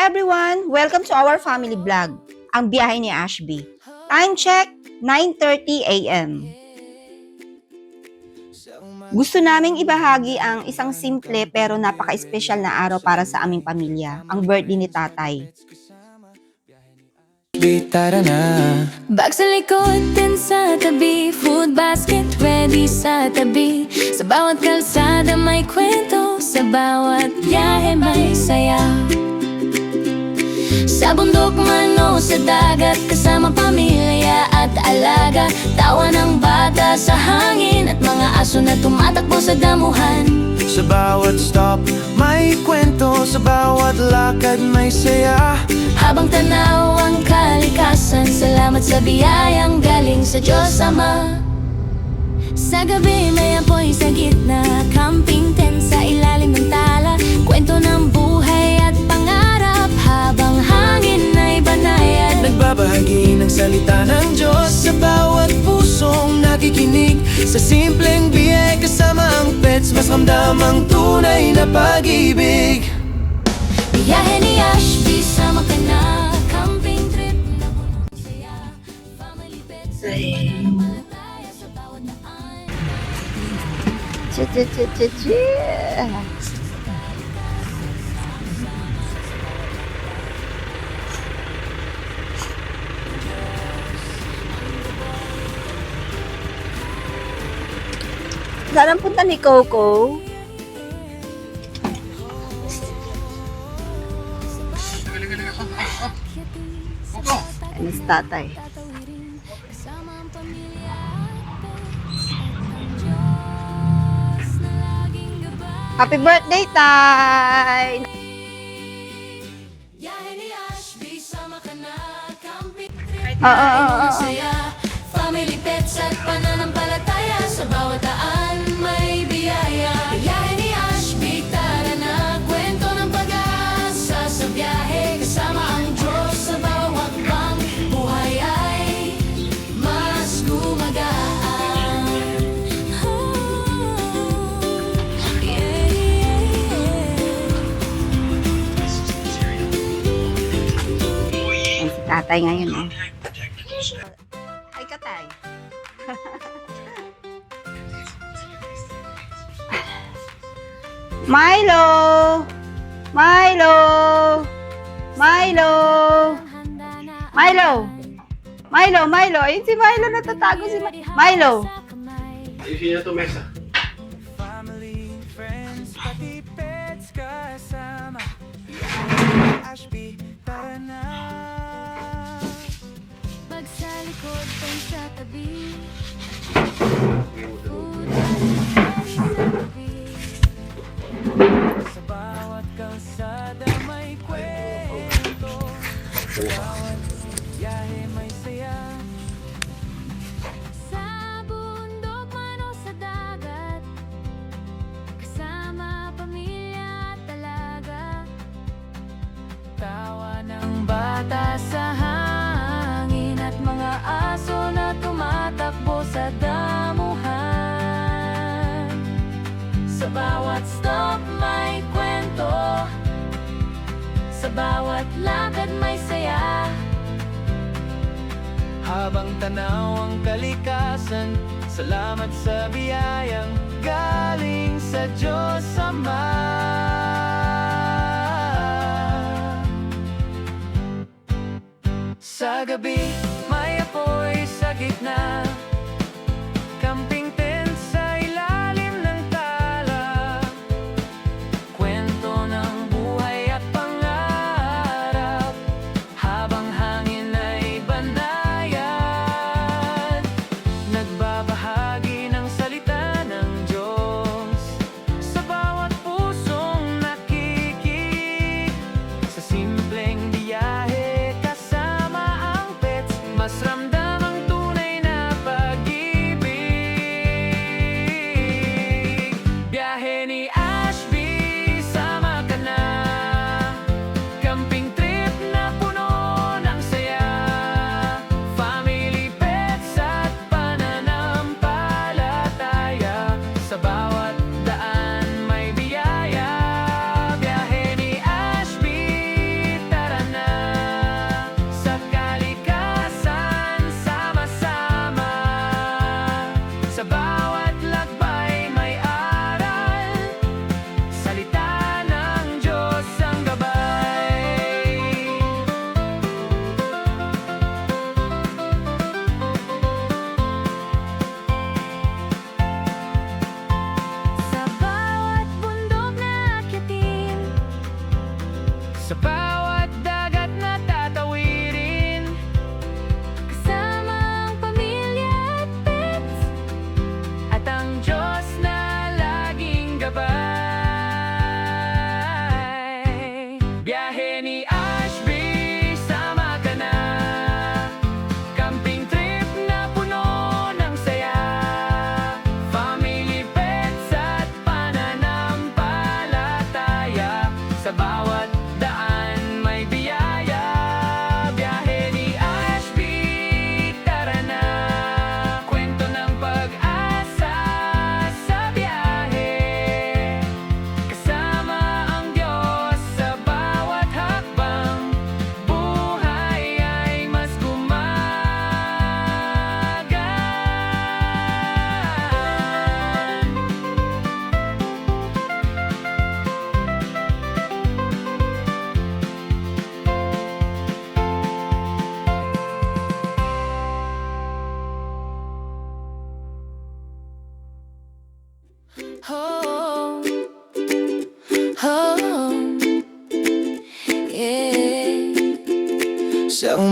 everyone! Welcome to our family vlog, ang biyahe ni Ashby. Time check, 9:30 a.m. Gusto naming ibahagi ang isang simple pero napaka-espesyal na araw para sa aming pamilya, ang birthday ni Tatay. Tara na. Bag sa likod, din sa tabi, food basket ready sa tabi. Sa bawat kalsada may kwento, sa bawat biyahe may saya. Sa bundok man o sa dagat, kasama pamilya at alaga. Tawa ng bata sa hangin at mga aso na tumatakbo sa damuhan. Sa bawat stop may kwento, sa bawat lakad may saya. Habang tanaw ang kalikasan, salamat sa biyayang galing sa Diyos Ama. Sa gabi may apoy sa gitna, camping tent sa ilalim ng tala. Kwento ng buhay at pangarap, habang hangin ay banayad. Nagbabahagi ng salita ng Diyos sa bawat pusong nakikinig. Sa simpleng biyay kasama ang pets, mas ramdam ang tunay na pag-ibig. Biyahe ni Ashby, sama ka na. Camping trip na punong saya. Family pets sa malataya sa bawat daan. Saan ang punta ni Coco? Ano si Tatay? Happy birthday, Tay! Biyahe ni Ashby, sama ka na. Camping trip Oo, oo, oo. saya. Family pets at pananampalataya, sa bawat daan may biyaya. Biyahe ni Ashby, tara na. Kwento ng pag-asa sa biyahe, kasama ang Diyos sa bawat bang. Buhay ay mas gumagaan. Yeah, Ayan si Tatay ngayon, oh. Ay, Katay. Milo! Milo! Milo! Milo! Milo, Milo! Ayun si Milo, natatago si Milo! Ayusin niyo ito, mesa. Family, friends, pati pets kasama. Ashby, tara na. Bag sa likod, pen sa tabi. Sa bawat kalsada may kwento, sa bawat biyahe may saya. Sa bundok man o sa dagat, kasama pamilya at talaga. Tawa ng bata sa hangin at mga aso na tumatakbo sa damuhan. Sa bawat stop may kwento, sa bawat lakad may saya. Habang tanaw ang kalikasan, salamat sa biyayang galing sa Diyos Ama. Sa gabi, may apoy sa gitna, camping tent sa ilalim ng tala. Kwento ng buhay at pangarap, habang hangin ay banayad. Nagbabahagi ng salita ng Diyos sa bawat pusong nakikinig. Sa simpleng biyahe kasama ang pets, mas ramdam ang tunay na pag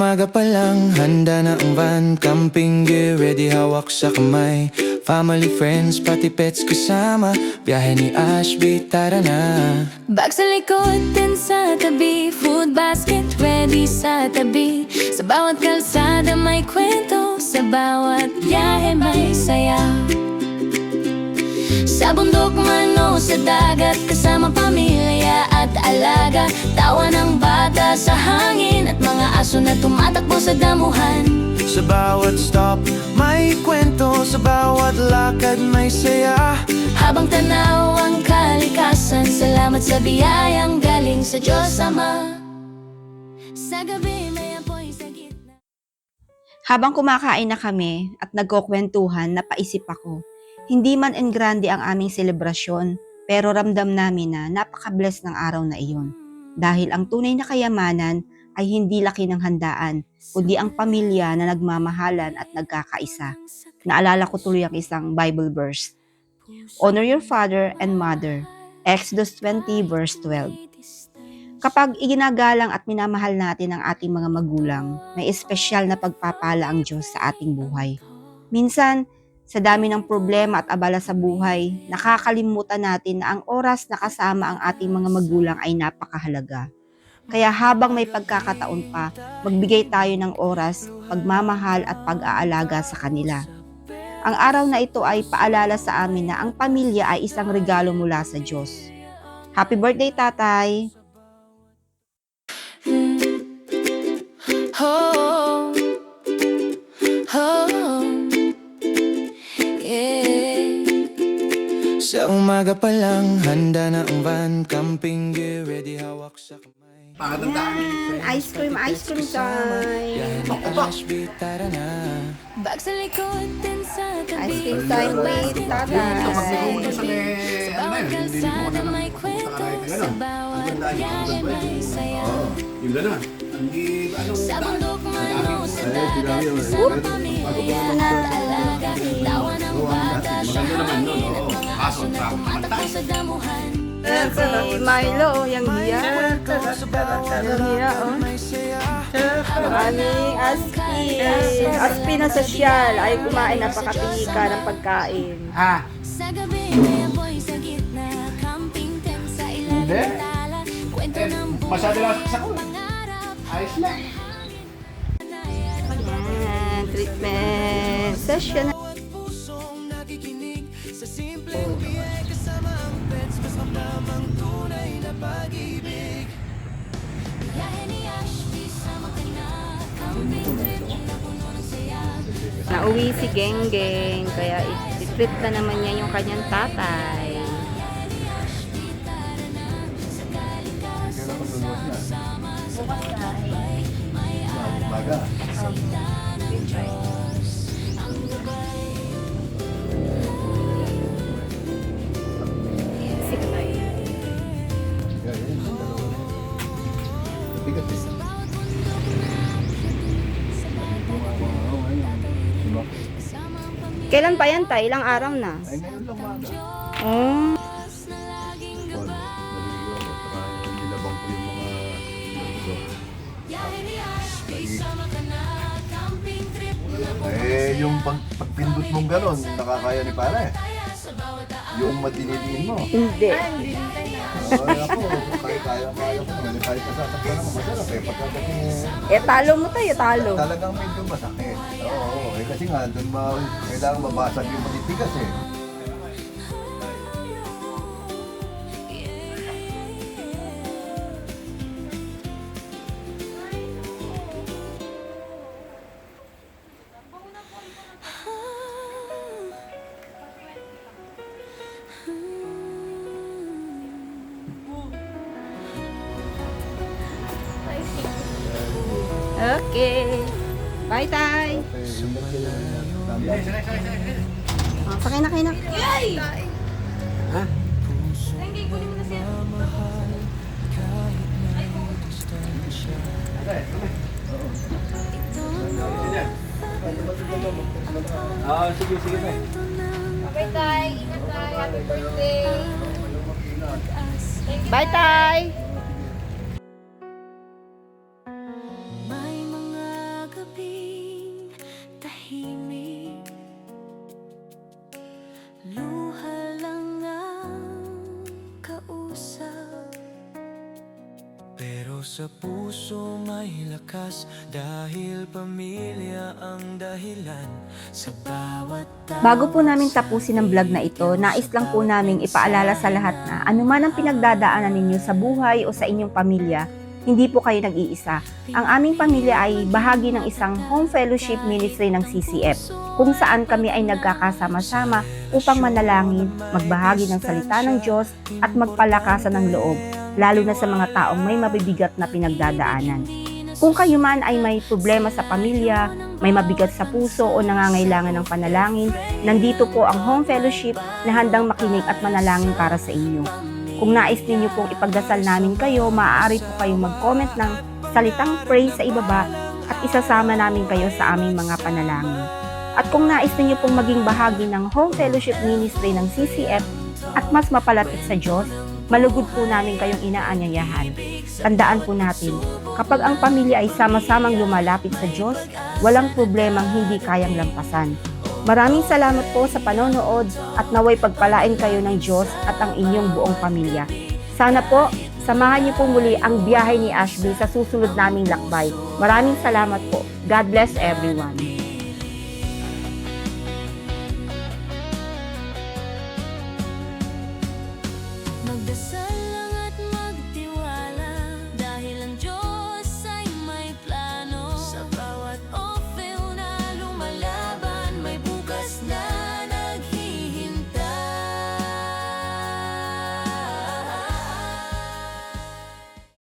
umaga pa lang, handa na ang van. Camping gear, ready hawak sa kamay. Family, friends, pati pets kasama. Biyahe ni Ashby, tara na. Bag sa likod, din sa tabi. Food basket, ready sa tabi. Sa bawat kalsada may kwento. Sa bawat biyahe may saya. Sa bundok man o sa dagat, kasama pamilya at alaga. Tawa ng bata sa hangin at mga aso na tumatakbo sa damuhan. Sa bawat stop, may kwento. Sa bawat lakad, may saya. Habang tanaw ang kalikasan, salamat sa biyayang galing sa Diyos Ama. Sa gabi may apoy sa gitna. Habang kumakain na kami at nagkukwentuhan, napaisip ako, hindi man en grande ang aming selebrasyon, pero ramdam namin na napaka-bless ng araw na iyon. Dahil ang tunay na kayamanan ay hindi laki ng handaan, kundi ang pamilya na nagmamahalan at nagkakaisa. Naalala ko tuloy ang isang Bible verse. Honor your father and mother. Exodus 20 verse 12. Kapag iginagalang at minamahal natin ang ating mga magulang, may espesyal na pagpapala ang Diyos sa ating buhay. Minsan, sa dami ng problema at abala sa buhay, nakakalimutan natin na ang oras na kasama ang ating mga magulang ay napakahalaga. Kaya habang may pagkakataon pa, magbigay tayo ng oras, pagmamahal at pag-aalaga sa kanila. Ang araw na ito ay paalala sa amin na ang pamilya ay isang regalo mula sa Diyos. Happy birthday, Tatay! Oh, oh, yeah. Sa umaga pa lang, handa na ang van. Camping gear, ready hawak sa kamay. Ice cream time! Biyahe ni Ashby, tara na. Bag sa likod, din sa tabi. Ice cream time with Tatay! Sa bawat kalsada may kwento. Sa bawat biyahe may saya. Yung gano'n. Hindi, Sa bundok man o sa dagat, kasama pamilya at alaga. Tawa ng bata sa hangin at mga aso na tumatakbo sa damuhan. Si Milo, yung hiya. Yung hiya, oh. Ang aming Aspi na sosyal ay kumain, napakapihika ng pagkain. Sa gabi may apoy sa gitna, camping tent sa ilalim ng tala. Kwento ng buhay, masyado lang sa ko. pangarap. Ayos lang. Yan, treatment session. Bawat pusong nakikinig sa simpleng biyay. Kasama ang pets, mas ramdam ang tunay na pag-ibig. Biyahe ni Ashby, sama ka na. Camping trip na puno ng saya. Nauwi si Genggeng, kaya i-treat na naman niya yung kanyang tatay. Kailan pa yan, tay? Ilang araw na? Ay, ngayon lang mga. Oh. Nilabang ko yung mga Biyahe ni Ashby, sama ka na. Camping trip na puno eh, yung pagpindot mong gano'n, nakakaya ni pare. sa bawat daan. Yung madinidiin mo. Hindi. Ay, ako, kaya ko naman. Kahit nasasaktan ako, masarap eh. Pagkagating Eh, talo mo tayo, talo. talagang medyo masakit. Oo, eh kasi nga, doon kailangan mabasag yung manitigas eh. Okay. Bye, tay. Okay, yung tanda. Oh, sakay na, kayo na. Sige, sige na. Bye, tay. May mga sa puso may lakas, dahil pamilya ang dahilan sa bawat Bago po namin tapusin ang vlog na ito, nais lang po namin ipaalala sa lahat na anuman ang pinagdadaanan ninyo sa buhay o sa inyong pamilya, hindi po kayo nag-iisa. Ang aming pamilya ay bahagi ng isang home fellowship ministry ng CCF, kung saan kami ay nagkakasama-sama upang manalangin, magbahagi ng salita ng Diyos at magpalakasan ng loob, lalo na sa mga taong may mabibigat na pinagdadaanan. Kung kayo man ay may problema sa pamilya, may mabigat sa puso o nangangailangan ng panalangin, nandito po ang home fellowship na handang makinig at manalangin para sa inyo. Kung nais ninyo pong ipagdasal namin kayo, maaari po kayong mag-comment ng salitang pray sa ibaba at isasama namin kayo sa aming mga panalangin. At kung nais ninyo pong maging bahagi ng home fellowship ministry ng CCF at mas mapalapit sa Diyos, malugod po namin kayong inaanyayahan. Tandaan po natin, kapag ang pamilya ay sama-samang lumalapit sa Diyos, walang problemang hindi kayang lampasan. Maraming salamat po sa panonood at naway pagpalain kayo ng Diyos at ang inyong buong pamilya. Sana po, samahan niyo po muli ang biyahe ni Ashby sa susunod naming lakbay. Maraming salamat po. God bless everyone.